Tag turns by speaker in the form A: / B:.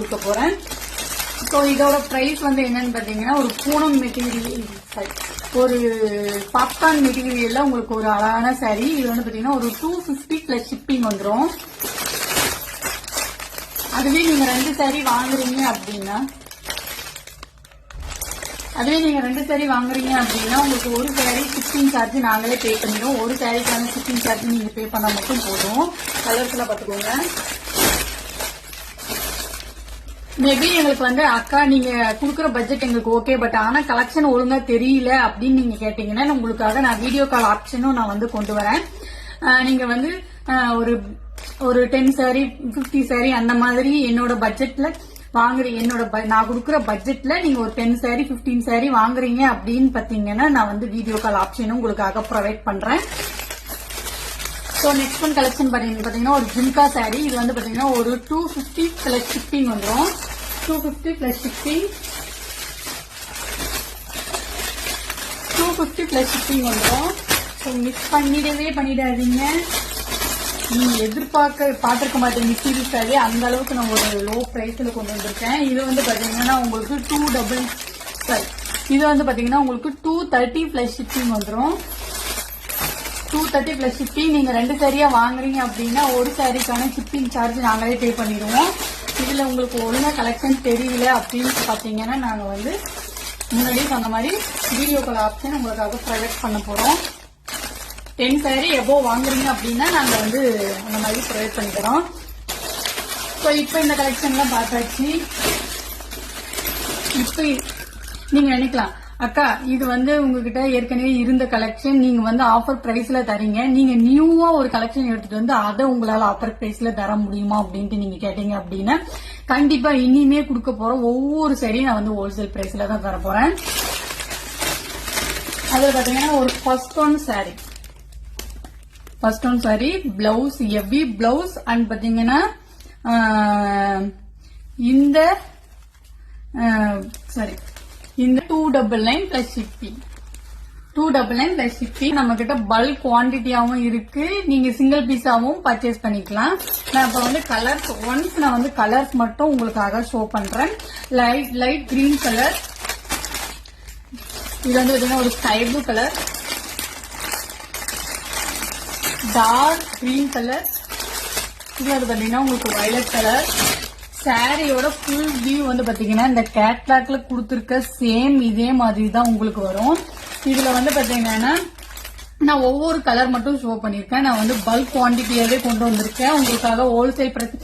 A: கொடுக்க போறேன். ஸோ இதோட பிரைஸ் வந்து என்னன்னு பாத்தீங்கன்னா ஒரு பூனம் மெட்டீரியல், ஒரு பாப்கார்ன் மெட்டீரியல்ல உங்களுக்கு ஒரு அழகான saree. இது வந்து பாத்தீங்கன்னா ஒரு 250 பிளஸ் ஷிப்பிங் வந்துடும். அதுவே நீங்க 2 saree வாங்குறீங்க அப்படின்னா உங்களுக்கு ஒரு saree ஷிப்பிங் சார்ஜ் நாங்களே பே பண்ணிடுவோம். ஒரு சாரிக்கான ஷிப்பிங் சார்ஜ் நீங்க பே பண்ணா மட்டும் போதும். கலர்ஸ் எல்லாம் பாத்துக்கோங்க. மேபி எங்களுக்கு வந்து அக்கா நீங்க குடுக்குற பட்ஜெட் எங்களுக்கு ஓகே, பட் ஆனா கலெக்ஷன் ஒழுங்கா தெரியல அப்படின்னு நீங்க கேட்டீங்கன்னா உங்களுக்காக நான் வீடியோ கால் ஆப்ஷனும் நான் வந்து கொண்டு வரேன். நீங்க வந்து ஒரு 10 saree 50 saree அந்த மாதிரி என்னோட பட்ஜெட்ல வாங்குறீங்க, நான் கொடுக்குற பட்ஜெட்ல நீங்க ஒரு 10 saree 15 saree வாங்குறீங்க அப்படின்னு பாத்தீங்கன்னா நான் வந்து வீடியோ கால் ஆப்ஷனும் உங்களுக்காக ப்ரொவைட் pண்றேன். ஸோ நெக்ஸ்ட் ஒன் கலெக்ஷன் பாத்தீங்கன்னா ஒரு ஜிம்கா saree. இது வந்து பாத்தீங்கன்னா ஒரு 250 பிளஸ் ஷிப்பிங் வந்துடும். 250 பிளஸ் ஷிப்பிங் வந்துடும். ஸோ மிஸ் பண்ணிடாதீங்க. நீங்க பாத்திருக்க மாட்டேங்க சீரியஸ் saree, அந்த அளவுக்கு நான் ஒரு லோ பிரைஸ்ல கொண்டு வந்திருக்கேன். இது வந்து பாத்தீங்கன்னா உங்களுக்கு 230 பிளஸ் ஷிப்பிங் வந்துடும். 230 பிளஸ் ஷிப்பிங். நீங்க 2 சாரியா வாங்குறீங்க அப்படின்னா ஒரு சாரிக்கான ஷிப்பிங் சார்ஜ் நாங்களே பே பண்ணிடுவோம். இதுல உங்களுக்கு ஒழுங்கா கலெக்ஷன் தெரியல அப்படின்னு பாத்தீங்கன்னா நாங்க வந்து முன்னாடியே சொன்ன மாதிரி வீடியோ கால் ஆப்ஷன் உங்களுக்காக ப்ரொவைட் பண்ண போறோம். 10 saree எபோவ் வாங்குறீங்க அப்படின்னா நாங்க வந்து அந்த மாதிரி ப்ரொவைட் பண்ணிக்கிறோம். ஸோ இப்போ இந்த கலெக்ஷன்லாம் பார்த்தாச்சு. இப்போ நீங்க நினைக்கலாம், அக்கா இது வந்து உங்ககிட்ட ஏற்கனவே இருந்த கலெக்ஷன், நீங்க வந்து ஆஃபர் பிரைஸ்ல தரீங்க, நீங்க நியூவா ஒரு கலெக்ஷன் எடுத்துட்டு வந்து அதை உங்களால ஆஃபர் பிரைஸ்ல தர முடியுமா அப்படின்ட்டு நீங்க கேட்டீங்க அப்படின்னா கண்டிப்பா இனிமே கொடுக்க போற ஒவ்வொரு சாரியும் நான் வந்து ஹோல்சேல் பிரைஸ்ல தான் தர போறேன். அதுல பாத்தீங்கன்னா ஒரு first one saree blouse heavy blouse and பாத்தீங்கன்னா இந்த 299 பிளஸ் ஷிப்பிங். நம்ம கிட்ட பல்க் குவான்டிட்டியாவும் இருக்கு. நீங்க சிங்கிள் பீஸாவும் பர்ச்சேஸ் பண்ணிக்கலாம். நான் இப்ப வந்து கலர்ஸ் மட்டும் உங்களுக்காக ஷோ பண்றேன். லைட் கிரீன் கலர், இது வந்து பாத்தீங்கன்னா ஒரு sky blue colour, dark green colour, இது வந்து பாத்தீங்கன்னா உங்களுக்கு வயலட் கலர். சாரியோட ஃபுல் வியூ வந்து பாத்தீங்கன்னா இந்த கேட்லாக்ல கொடுத்திருக்க சேம் இதே மாதிரி தான் உங்களுக்கு வரும். இதுல வந்து பாத்தீங்கன்னா நான் ஒவ்வொரு கலர் மட்டும் ஷோ பண்ணிருக்கேன். நான் வந்து பல்க் குவான்டிட்டியாவே கொண்டு வந்திருக்கேன் உங்களுக்காக. Wholesale price